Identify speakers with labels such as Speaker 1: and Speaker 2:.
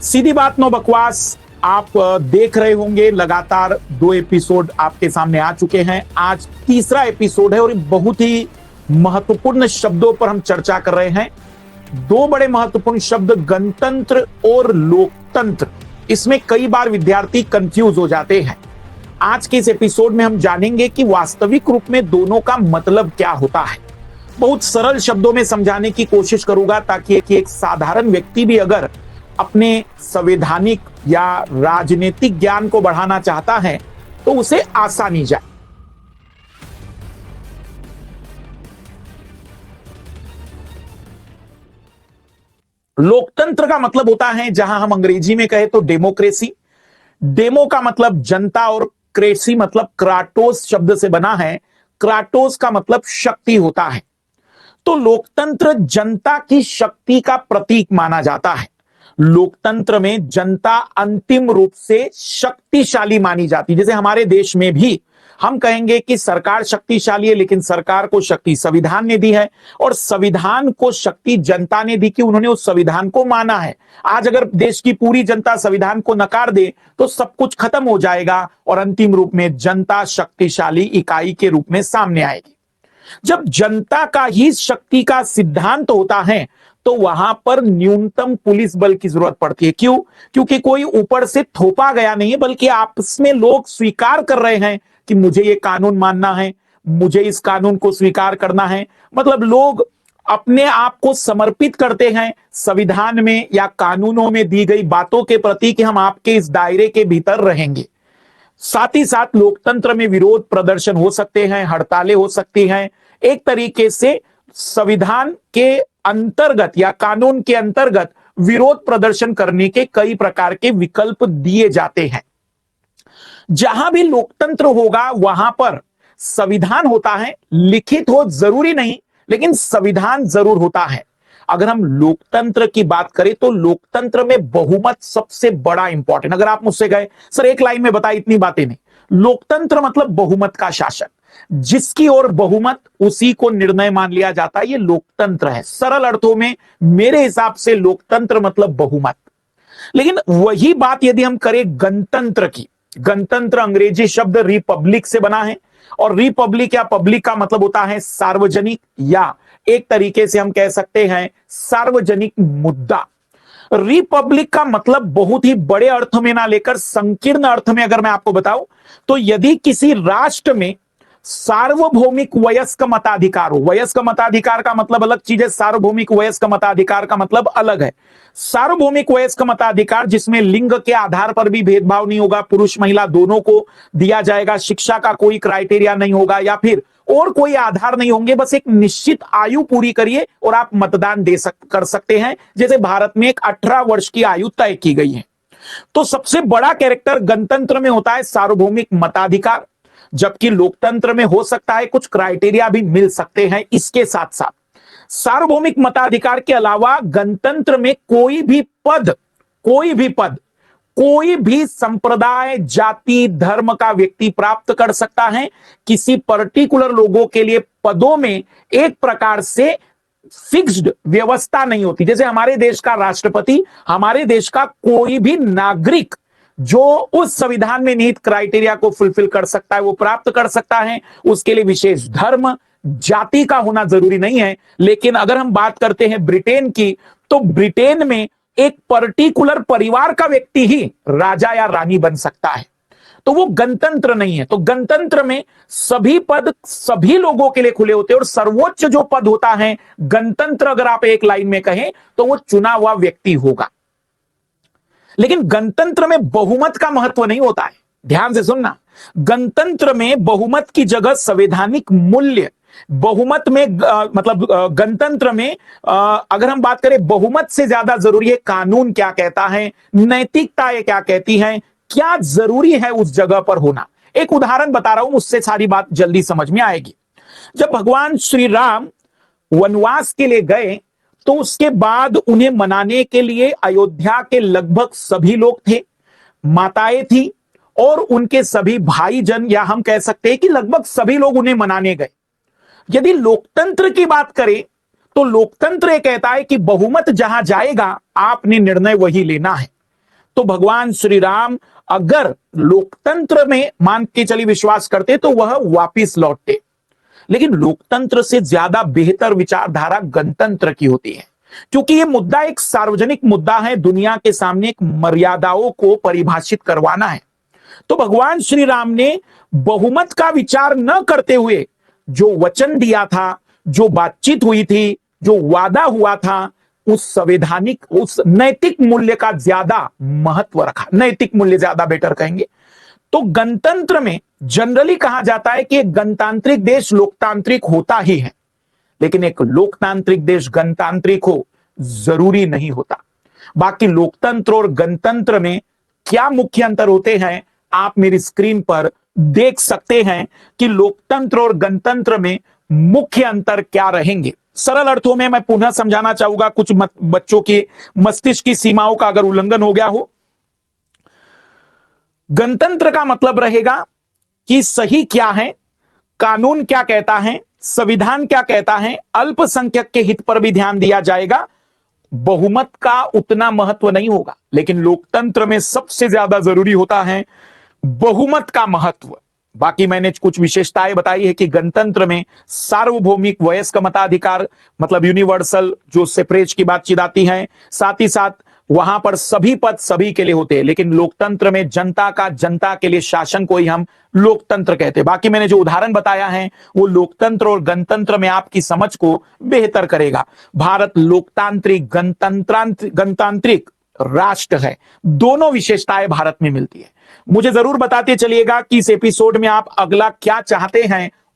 Speaker 1: सीधी बात नो बकवास आप देख रहे होंगे, लगातार 2 एपिसोड आपके सामने आ चुके हैं। आज तीसरा एपिसोड है और बहुत ही महत्वपूर्ण शब्दों पर हम चर्चा कर रहे हैं। 2 बड़े महत्वपूर्ण शब्द गणतंत्र और लोकतंत्र। इसमें कई बार विद्यार्थी कंफ्यूज हो जाते हैं। आज के इस एपिसोड में हम जानेंगे कि वास्तविक रूप में दोनों का मतलब क्या होता है। बहुत सरल शब्दों में समझाने की कोशिश करूंगा ताकि एक साधारण व्यक्ति भी अगर अपने संवैधानिक या राजनीतिक ज्ञान को बढ़ाना चाहता है तो उसे आसानी जाए। लोकतंत्र का मतलब होता है, जहां हम अंग्रेजी में कहें तो डेमोक्रेसी। डेमो का मतलब जनता और क्रेसी मतलब क्राटोस शब्द से बना है। क्राटोस का मतलब शक्ति होता है। तो लोकतंत्र जनता की शक्ति का प्रतीक माना जाता है। लोकतंत्र में जनता अंतिम रूप से शक्तिशाली मानी जाती है। जैसे हमारे देश में भी हम कहेंगे कि सरकार शक्तिशाली है, लेकिन सरकार को शक्ति संविधान ने दी है और संविधान को शक्ति जनता ने दी कि उन्होंने उस संविधान को माना है। आज अगर देश की पूरी जनता संविधान को नकार दे तो सब कुछ खत्म हो जाएगा और अंतिम रूप में जनता शक्तिशाली इकाई के रूप में सामने आएगी। जब जनता का ही शक्ति का सिद्धांत होता है तो वहां पर न्यूनतम पुलिस बल की जरूरत पड़ती है। क्यों? क्योंकि कोई ऊपर से थोपा गया नहीं है, बल्कि आपस में लोग स्वीकार कर रहे हैं कि मुझे ये कानून मानना है, मुझे इस कानून को स्वीकार करना है। मतलब लोग अपने आप को समर्पित करते हैं संविधान में या कानूनों में दी गई बातों के प्रति कि हम आपके इस दायरे के भीतर रहेंगे। साथ ही साथ लोकतंत्र में विरोध प्रदर्शन हो सकते हैं, हड़तालें हो सकती हैं। एक तरीके से संविधान के अंतर्गत या कानून के अंतर्गत विरोध प्रदर्शन करने के कई प्रकार के विकल्प दिए जाते हैं। जहां भी लोकतंत्र होगा वहां पर संविधान होता है, लिखित हो जरूरी नहीं, लेकिन संविधान जरूर होता है। अगर हम लोकतंत्र की बात करें तो लोकतंत्र में बहुमत सबसे बड़ा इंपॉर्टेंट। अगर आप मुझसे कहे सर एक लाइन में बताइए, इतनी बातें नहीं। लोकतंत्र मतलब बहुमत का शासन, जिसकी ओर बहुमत उसी को निर्णय मान लिया जाता है, ये लोकतंत्र है। सरल अर्थों में मेरे हिसाब से लोकतंत्र मतलब बहुमत। लेकिन वही बात यदि हम करें गणतंत्र की, गणतंत्र अंग्रेजी शब्द रिपब्लिक से बना है और रिपब्लिक या पब्लिक का मतलब होता है सार्वजनिक, या एक तरीके से हम कह सकते हैं सार्वजनिक मुद्दा। रिपब्लिक का मतलब बहुत ही बड़े अर्थ में ना लेकर संकीर्ण अर्थ में अगर मैं आपको बताऊं तो यदि किसी राष्ट्र में सार्वभौमिक वयस्क मताधिकार हो, वयस्क मताधिकार का मतलब अलग चीज है, सार्वभौमिक वयस्क मताधिकार का मतलब अलग है। सार्वभौमिक वयस्क मताधिकार जिसमें लिंग के आधार पर भी भेदभाव नहीं होगा, पुरुष महिला दोनों को दिया जाएगा, शिक्षा का कोई क्राइटेरिया नहीं होगा या फिर और कोई आधार नहीं होंगे, बस एक निश्चित आयु पूरी करिए और आप मतदान कर सकते हैं। जैसे भारत में एक 18 वर्ष की आयु तय की गई है। तो सबसे बड़ा कैरेक्टर गणतंत्र में होता है सार्वभौमिक मताधिकार, जबकि लोकतंत्र में हो सकता है कुछ क्राइटेरिया भी मिल सकते हैं। इसके साथ साथ सार्वभौमिक मताधिकार के अलावा गणतंत्र में कोई भी पद कोई भी संप्रदाय, जाति, धर्म का व्यक्ति प्राप्त कर सकता है। किसी पर्टिकुलर लोगों के लिए पदों में एक प्रकार से फिक्स्ड व्यवस्था नहीं होती। जैसे हमारे देश का राष्ट्रपति, हमारे देश का कोई भी नागरिक जो उस संविधान में निहित क्राइटेरिया को फुलफिल कर सकता है वो प्राप्त कर सकता है। उसके लिए विशेष धर्म, जाति का होना जरूरी नहीं है। लेकिन अगर हम बात करते हैं ब्रिटेन की, तो ब्रिटेन में एक पर्टिकुलर परिवार का व्यक्ति ही राजा या रानी बन सकता है। तो वो गणतंत्र नहीं है। तो गणतंत्र में सभी पद सभी लोगों के लिए खुले होते हैं और सर्वोच्च जो पद होता है गणतंत्र, अगर आप एक लाइन में कहें तो वो चुना हुआ व्यक्ति होगा। लेकिन गणतंत्र में बहुमत का महत्व नहीं होता है। ध्यान से सुनना, गणतंत्र में बहुमत की जगह संवैधानिक मूल्य, बहुमत में मतलब गणतंत्र में अगर हम बात करें बहुमत से ज्यादा जरूरी है कानून क्या कहता है, नैतिकता ये क्या कहती है, क्या जरूरी है उस जगह पर होना। एक उदाहरण बता रहा हूं, उससे सारी बात जल्दी समझ में आएगी। जब भगवान श्री राम वनवास के लिए गए तो उसके बाद उन्हें मनाने के लिए अयोध्या के लगभग सभी लोग थे, माताएं थी और उनके सभी भाईजन, या हम कह सकते हैं कि लगभग सभी लोग उन्हें मनाने गए। यदि लोकतंत्र की बात करें तो लोकतंत्र ये कहता है कि बहुमत जहां जाएगा आपने निर्णय वही लेना है। तो भगवान श्री राम अगर लोकतंत्र में मान के चलिए विश्वास करते तो वह वापिस लौटते, लेकिन लोकतंत्र से ज्यादा बेहतर विचारधारा गणतंत्र की होती है, क्योंकि यह मुद्दा एक सार्वजनिक मुद्दा है, दुनिया के सामने एक मर्यादाओं को परिभाषित करवाना है। तो भगवान श्री राम ने बहुमत का विचार न करते हुए जो वचन दिया था, जो बातचीत हुई थी, जो वादा हुआ था, उस संवैधानिक उस नैतिक मूल्य का ज्यादा महत्व रखा। नैतिक मूल्य ज्यादा बेटर कहेंगे। तो गणतंत्र में जनरली कहा जाता है कि एक गणतांत्रिक देश लोकतांत्रिक होता ही है, लेकिन एक लोकतांत्रिक देश गणतांत्रिक हो जरूरी नहीं होता। बाकी लोकतंत्र और गणतंत्र में क्या मुख्य अंतर होते हैं आप मेरी स्क्रीन पर देख सकते हैं कि लोकतंत्र और गणतंत्र में मुख्य अंतर क्या रहेंगे। सरल अर्थों में मैं पुनः समझाना चाहूंगा, कुछ बच्चों के मस्तिष्क की सीमाओं का अगर उल्लंघन हो गया हो। गणतंत्र का मतलब रहेगा कि सही क्या है, कानून क्या कहता है, संविधान क्या कहता है, अल्पसंख्यक के हित पर भी ध्यान दिया जाएगा, बहुमत का उतना महत्व नहीं होगा। लेकिन लोकतंत्र में सबसे ज्यादा जरूरी होता है बहुमत का महत्व। बाकी मैंने कुछ विशेषताएं बताई है कि गणतंत्र में सार्वभौमिक वयस्क मताधिकार मतलब यूनिवर्सल जो सेपरेज की बातचीत आती है, साथ ही साथ वहां पर सभी पद सभी के लिए होते हैं, लेकिन लोकतंत्र में जनता का जनता के लिए शासन को ही हम लोकतंत्र कहते हैं। बाकी मैंने जो उदाहरण बताया है वो लोकतंत्र और गणतंत्र में आपकी समझ को बेहतर करेगा। भारत लोकतांत्रिक गणतांत्रिक राष्ट्र है, दोनों विशेषताएं भारत में मिलती है। मुझे जरूर बताते चलिएगा कि इस एपिसोड में आप अगला क्या चाहते हैं